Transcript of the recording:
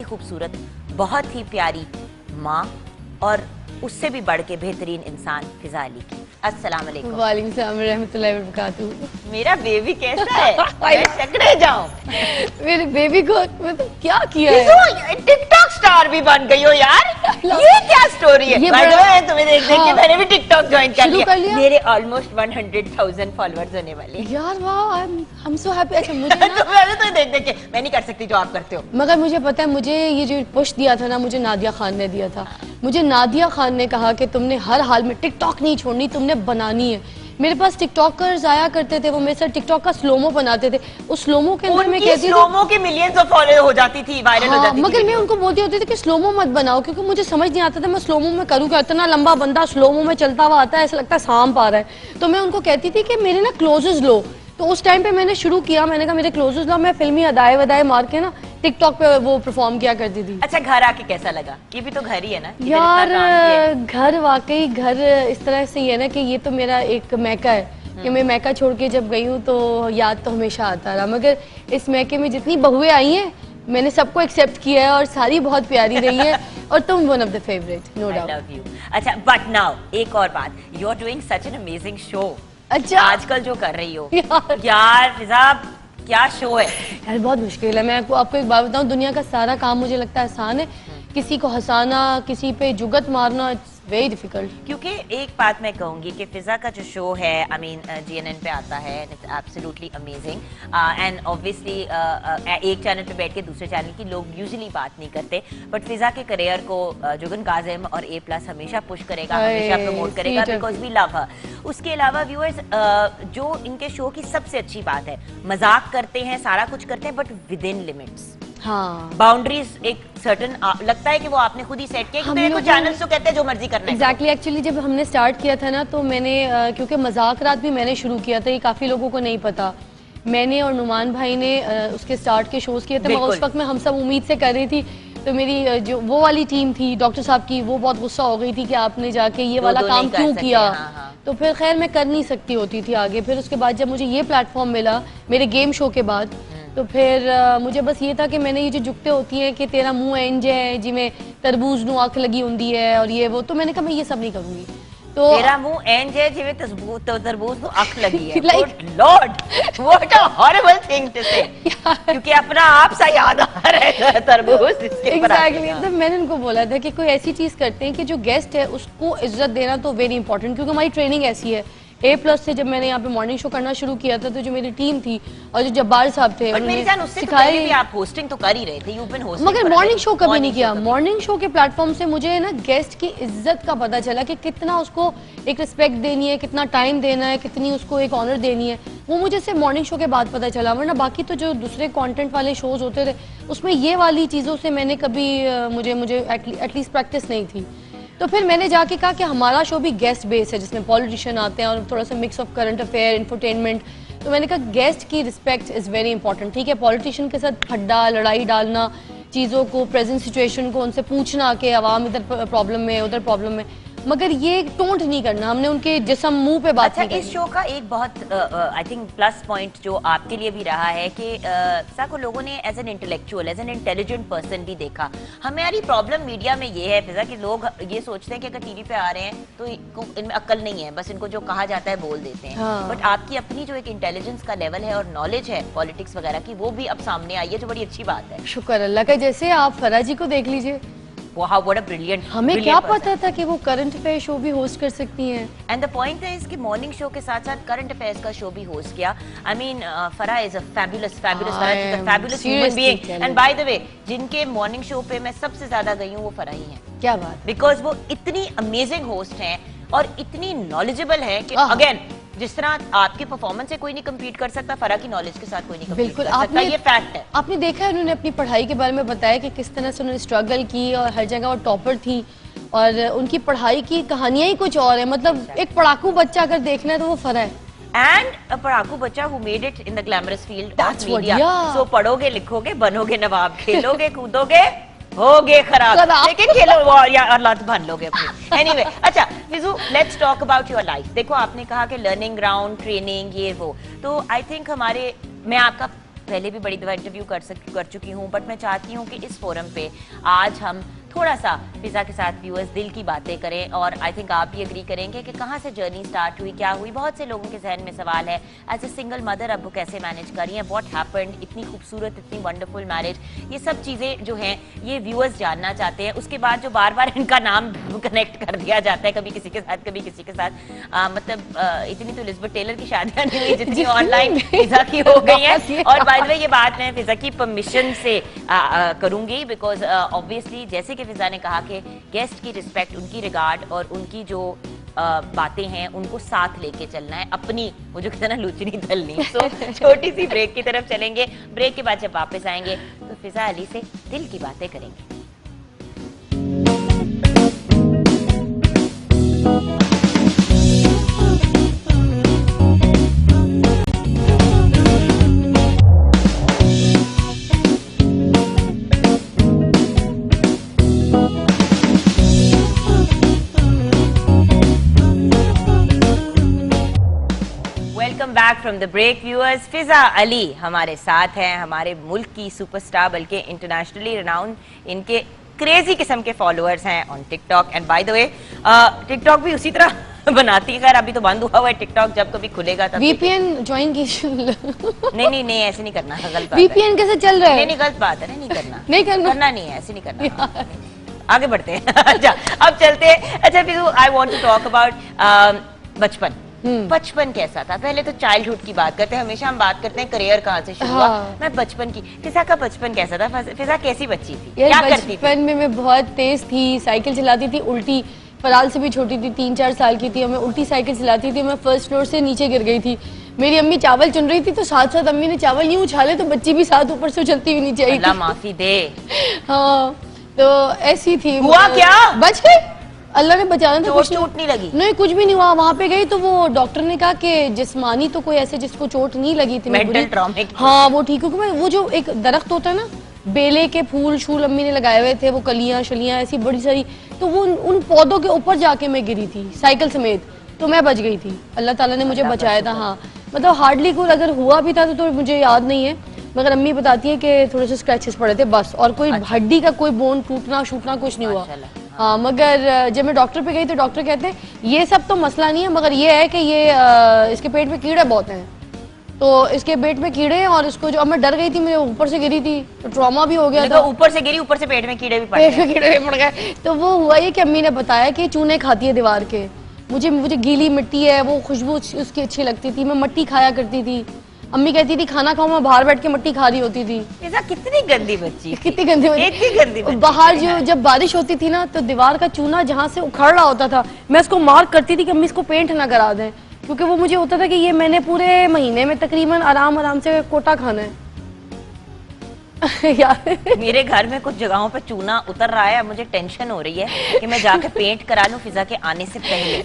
खूबसूरत, बहुत ही प्यारी माँ और उससे भी बढ़ के बेहतरीन इंसान फिजा अली की। अस्सलाम वालेकुम। वालेकुम सलाम रहमतुल्लाहि व बरकातहू। मेरा बेबी कैसा है? मैं शक्रे जाऊं। मेरे बेबी को मतलब क्या किया है? टिकटॉक स्टार भी बन गई हो यार, ये क्या स्टोरी है? ये By the way, तुम्हें देख देख के मैंने भी टिकटॉक ज्वाइन कर लिया। मेरे ऑलमोस्ट 100,000 फॉलोअर्स होने वाले। यार वाह, आई एम सो हैप्पी। अच्छा मुझे ना तो देख देख के मैं नहीं कर सकती जो आप करते हो। मगर मुझे पता है, मुझे ये जो पुश दिया था ना, मुझे नादिया खान ने दिया था। मुझे नादिया खान ने कहा कि तुमने हर हाल में टिकटॉक नहीं छोड़नी, तुमने बनानी है। मेरे पास टिकटॉकर्स आया करते थे, वो मेरे साथ टिकटॉक का स्लोमो बनाते थे। उस स्लोमो के अंदर मैं कहती थी स्लोमो की मिलियंस ऑफ फॉलोअर हो जाती थी, वायरल हो जाती थी। मगर मैं उनको बोलती होती थी कि स्लोमो मत बनाओ, क्योंकि मुझे समझ नहीं आता था मैं स्लोमो में करूँ क्या। इतना लंबा बंदा स्लोमो में चलता हुआ आता है, ऐसा लगता है सांप आ रहा है। तो मैं उनको कहती थी कि मेरे ना क्लोजेस लो। तो उस टाइम पे मैंने शुरू किया, मैंने कहा मेरे क्लोजेस लो। मैं फिल्मी अदाए वदाए मार के ना टिकटॉक पे वो परफॉर्म किया करती थी। अच्छा, घर आके कैसा लगा? ये भी तो घर ही है ना यार। घर वाकई घर इस तरह से ही है ना कि ये तो मेरा एक मैका है कि मैं मैका छोड़ के जब गई हूँ तो याद तो हमेशा आता रहा। मगर इस मैके में जितनी बहुएं आई हैं, मैंने सबको एक्सेप्ट किया है और सारी बहुत प्यारी रही है। और तुम one of the favourite, no doubt. I love you. अच्छा, बट नाउ एक और बात, you are doing such an amazing show. अच्छा, आजकल जो कर रही हो यार फिजा, क्या शो है यार। बहुत मुश्किल है। मैं आपको एक बात बताऊं, दुनिया का सारा काम मुझे लगता है आसान है। किसी को हंसाना, किसी पे जुगत मारना, इट्स वेरी डिफिकल्ट। क्योंकि एक बात मैं कहूंगी कि फिजा का जो शो है, आई मीन GNN पे आता है, it's absolutely amazing. And obviously एक चैनल पे बैठ के दूसरे चैनल की लोग यूजुअली बात नहीं करते, बट फिजा के करियर को जुगन काजिम और A+ हमेशा पुश करेगा, हमेशा प्रमोट करेगा, बिकॉज वी लव हर। उसके अलावा व्यूअर्स, जो इनके शो की सबसे अच्छी बात है, मजाक करते हैं, सारा कुछ करते हैं, बट विद इन लिमिट्स। हाँ, बाउंड्रीज एक सर्टन लगता है कि वो आपने खुद ही सेट किया, क्योंकि देखो चैनल्स तो कहते हैं जो मर्जी करना है। एग्जैक्टली। एक्चुअली जब हमने स्टार्ट किया था ना, तो मैंने क्योंकि मजाक रात भी मैंने शुरू किया था, ये काफी लोगों को नहीं पता। मैंने और नुमान भाई ने उसके स्टार्ट के शोज किए थे, मगर उस वक्त में हम सब उम्मीद से कर रही थी। तो मेरी जो वो वाली टीम थी डॉक्टर साहब की, वो बहुत गुस्सा हो गई थी कि आपने जाके ये वाला काम क्यों किया। तो फिर खैर मैं कर नहीं सकती होती थी आगे। फिर उसके बाद जब मुझे ये प्लेटफॉर्म मिला मेरे गेम शो के बाद, तो फिर मुझे बस ये था कि मैंने ये जो जुगते होती हैं कि तेरा मुंह इंज है जिमें तरबूज नू अख लगी होंगी है और ये वो, तो मैंने कहा मैं ये सब नहीं करूंगी। तो तेरा मुंह इंज है जिमें तरबूज नू अख लगी है। Good Lord, what a horrible thing to say। क्योंकि अपना आप सा याद आ रहा है तरबूज इसके ऊपर। एग्जैक्टली। तो मैंने उनको बोला था कि कोई ऐसी चीज करते हैं कि जो गेस्ट है उसको इज्जत देना तो वेरी इंपॉर्टेंट, क्योंकि हमारी ट्रेनिंग ऐसी है। A+ से जब मैंने यहाँ पे मॉर्निंग शो करना शुरू किया था, तो जो मेरी टीम थी और जो जब्बार साहब थे, उससे तो पहले भी आप होस्टिंग तो कर ही रहे थे, you've been hosting, मगर मॉर्निंग शो कभी नहीं किया। मॉर्निंग शो के प्लेटफॉर्म से मुझे ना गेस्ट की इज्जत का पता चला कि कितना उसको एक रिस्पेक्ट देनी है, कितना टाइम देना है, कितनी उसको एक ऑनर देनी है। वो मुझे सिर्फ मॉर्निंग शो के बाद पता चला, वरना बाकी तो जो दूसरे कंटेंट वाले शोज होते थे उसमें ये वाली चीज़ों से मैंने कभी मुझे एटलीस्ट प्रैक्टिस नहीं थी। तो फिर मैंने जाके कहा कि हमारा शो भी गेस्ट बेस है, जिसमें पॉलिटिशियन आते हैं और थोड़ा सा mix of current affair, infotainment. तो मैंने कहा गेस्ट की रिस्पेक्ट इज़ वेरी इंपॉर्टेंट। ठीक है, पॉलिटिशियन के साथ खड्डा लड़ाई डालना, चीज़ों को, प्रेजेंट सिचुएशन को उनसे पूछना कि आवाम इधर प्रॉब्लम में उधर प्रॉब्लम में, मगर ये टोंट नहीं करना। हमने उनके जिस्म मुंह पे बात नहीं करनी। इस शो का एक बहुत आई थिंक प्लस पॉइंट जो आपके लिए भी रहा है कि फिजा को लोगों ने as an intellectual, as an intelligent person भी देखा। हमारी प्रॉब्लम मीडिया में ये है फिजा कि लोग ये सोचते हैं कि अगर टीवी पे आ रहे हैं तो इनमें अक्ल नहीं है, बस इनको जो कहा जाता है बोल देते हैं। बट आपकी अपनी जो एक इंटेलिजेंस का लेवल है और नॉलेज है पॉलिटिक्स वगैरह की, वो भी अब सामने आई है, जो बड़ी अच्छी बात है। शुक्र अल्लाह का। जैसे आप फराह जी को देख लीजिए, हमें क्या पता था कि वो करंट अफेयर शो भी होस्ट कर सकती हैं। एंड द पॉइंट है इसके मॉर्निंग शो के साथ साथ करंट अफेयर्स का शो भी होस्ट किया। I mean Farah is a fabulous human being. And by the way, जिनके मॉर्निंग शो पे मैं सबसे ज्यादा गई हूँ वो फराह ही है। क्या बात, बिकॉज वो इतनी अमेजिंग होस्ट हैं और इतनी नॉलेजेबल है कि अगेन जिस तरह आपके परफॉर्मेंस से कोई नहीं कम्पीट कर सकता, फराह की नॉलेज के साथ कोई नहीं कम्पीट कर सकता। ये फैक्ट है। आपने देखा है उन्होंने अपनी पढ़ाई के बारे में बताया कि किस तरह से उन्होंने स्ट्रगल की और हर जगह वो टॉपर थी और उनकी पढ़ाई की कहानियां ही कुछ और है। मतलब एक पढ़ाकू बच्चा अगर देखना है तो वो फराह है। एंड अ पढ़ाकू बच्चा who made it in the glamorous field of media. So पढ़ोगे, लिखोगे, बनोगे नवाब, खेलोगे, कूदोगे, होगे खराब, लेकिन खेलो या औलाद बन लोगे अपनी। एनीवे, अच्छा Fizu, let's talk about your life. देखो आपने कहा कि लर्निंग ग्राउंड, ट्रेनिंग, ये वो, तो आई थिंक मैं आपका पहले भी बड़ी दफा इंटरव्यू कर चुकी हूँ, बट मैं चाहती हूँ कि इस फोरम पे आज हम थोड़ा सा फिजा के साथ व्यूअर्स दिल की बातें करें। और आई थिंक आप भी एग्री करेंगे कि कहाँ से जर्नी स्टार्ट हुई, क्या हुई। बहुत से लोगों के जहन में सवाल है, एज ए सिंगल मदर अब वो कैसे मैनेज कर रही हैं, व्हाट हैपेंड, इतनी खूबसूरत इतनी वंडरफुल मैरिज, ये सब चीज़ें जो हैं ये व्यूअर्स जानना चाहते हैं। उसके बाद जो बार बार इनका नाम कनेक्ट कर दिया जाता है, कभी किसी के साथ कभी किसी के साथ, इतनी तो एलिज़ाबेथ टेलर की शादियां नहीं हुई जितनी ऑनलाइन फिजा की हो गई है। और बाय द वे ये बात मैं फिजा की परमिशन से करूंगी, बिकॉज ऑब्वियसली जैसे कि फिजा ने कहा कि गेस्ट की रिस्पेक्ट, उनकी रिगार्ड और उनकी जो बातें हैं उनको साथ लेके चलना है, अपनी वो जो कहते हैं ना लुचनी दलनी। सो छोटी सी ब्रेक की तरफ चलेंगे, ब्रेक के बाद जब वापस आएंगे तो फिजा अली से दिल की बातें करेंगे। Welcome back from the break viewers. Fiza Ali हमारे साथ हैं, हमारे मुल्क की सुपरस्टार, बल्कि इंटरनेशनली रिनाउंड, इनके क्रेजी किस्म के फॉलोअर्स हैं on TikTok. And by the way TikTok भी उसी तरह बनाती है, खैर अभी तो बंद हुआ है टिकटॉक, जब कभी खुलेगा तब वीपीएन ज्वाइन की नहीं ऐसे नहीं करना, गलत बात वीपीएन कैसे चल रहा है? नहीं गलत बात है, नहीं करना नहीं करना नहीं है, ऐसे नहीं करना। आगे बढ़ते हैं। अच्छा अब चलते हैं। अच्छा फिर I want to talk about bachpan. बचपन कैसा था? पहले तो चाइल्डहुड की बात करते हैं, हमेशा हम बात करते हैं करियर कहाँ से शुरू हुआ। मैं बचपन की, फिजा का बचपन कैसा था? फिजा कैसी बच्ची थी, क्या करती थी? बचपन में मैं बहुत तेज थी, साइकिल चलाती थी उल्टी, फराल से भी छोटी थी, 3-4 साल की थी और मैं उल्टी साइकिल चलाती थी। मैं फर्स्ट फ्लोर से नीचे गिर गई थी। मेरी अम्मी चावल चुन रही थी तो साथ साथ अम्मी ने चावल नहीं उछाले तो बच्ची भी साथ ऊपर से उछलती हुई नीचे आई। अल्लाह माफी दे। हाँ तो ऐसी थी। हुआ क्या? बच गई, अल्लाह ने बचाना था। चोट नहीं लगी? नहीं कुछ भी नहीं हुआ। वहाँ पे गई तो वो डॉक्टर ने कहा कि जिस्मानी तो कोई ऐसे जिसको चोट नहीं लगी थी, मेंटल ट्रॉमा। हाँ वो ठीक, क्योंकि वो जो एक दरख्त होता है ना, बेले के फूल शूल अम्मी ने लगाए हुए थे, वो कलियां शलियां ऐसी बड़ी सारी, तो वो उन पौधों के ऊपर जाके मैं गिरी थी साइकिल समेत, तो मैं बच गई थी। अल्लाह ताला ने मुझे बचाया था। हाँ मतलब हार्डली कोई अगर हुआ भी था तो मुझे याद नहीं है, मगर अम्मी बताती है कि थोड़े से स्क्रैचेस पड़े थे बस, और कोई हड्डी का कोई बोन टूटना शूटना कुछ नहीं हुआ। हाँ मगर जब मैं डॉक्टर पे गई तो डॉक्टर कहते हैं ये सब तो मसला नहीं है, मगर ये है कि ये इसके पेट में कीड़े बहुत हैं, तो इसके पेट में कीड़े हैं और इसको जो, अब मैं डर गई थी, मेरे ऊपर से गिरी थी तो ट्रॉमा भी हो गया था। ऊपर से गिरी, ऊपर से पेट में कीड़े भी पड़ गए। पेट में कीड़े भी पड़ गए। तो वो हुआ ये कि अम्मी ने बताया कि चूने खाती है दीवार के। मुझे गीली मिट्टी है, वो खुशबू उसकी अच्छी लगती थी, मैं मट्टी खाया करती थी। अम्मी कहती थी खाना खाओ, मैं बाहर बैठ के मट्टी खा रही होती थी। ऐसा कितनी गंदी बच्ची, कितनी गंदी बच्ची। बाहर जो जब बारिश होती थी ना तो दीवार का चूना जहाँ से उखड़ रहा होता था, मैं उसको मार्क करती थी कि अम्मी इसको पेंट ना करा दें, क्योंकि वो मुझे होता था कि ये मैंने पूरे महीने में तकरीबन आराम से कोटा खाना है। यार मेरे घर में कुछ जगहों पे चूना उतर रहा है, मुझे टेंशन हो रही है कि मैं जाके पेंट करा लूं फिजा के आने से पहले।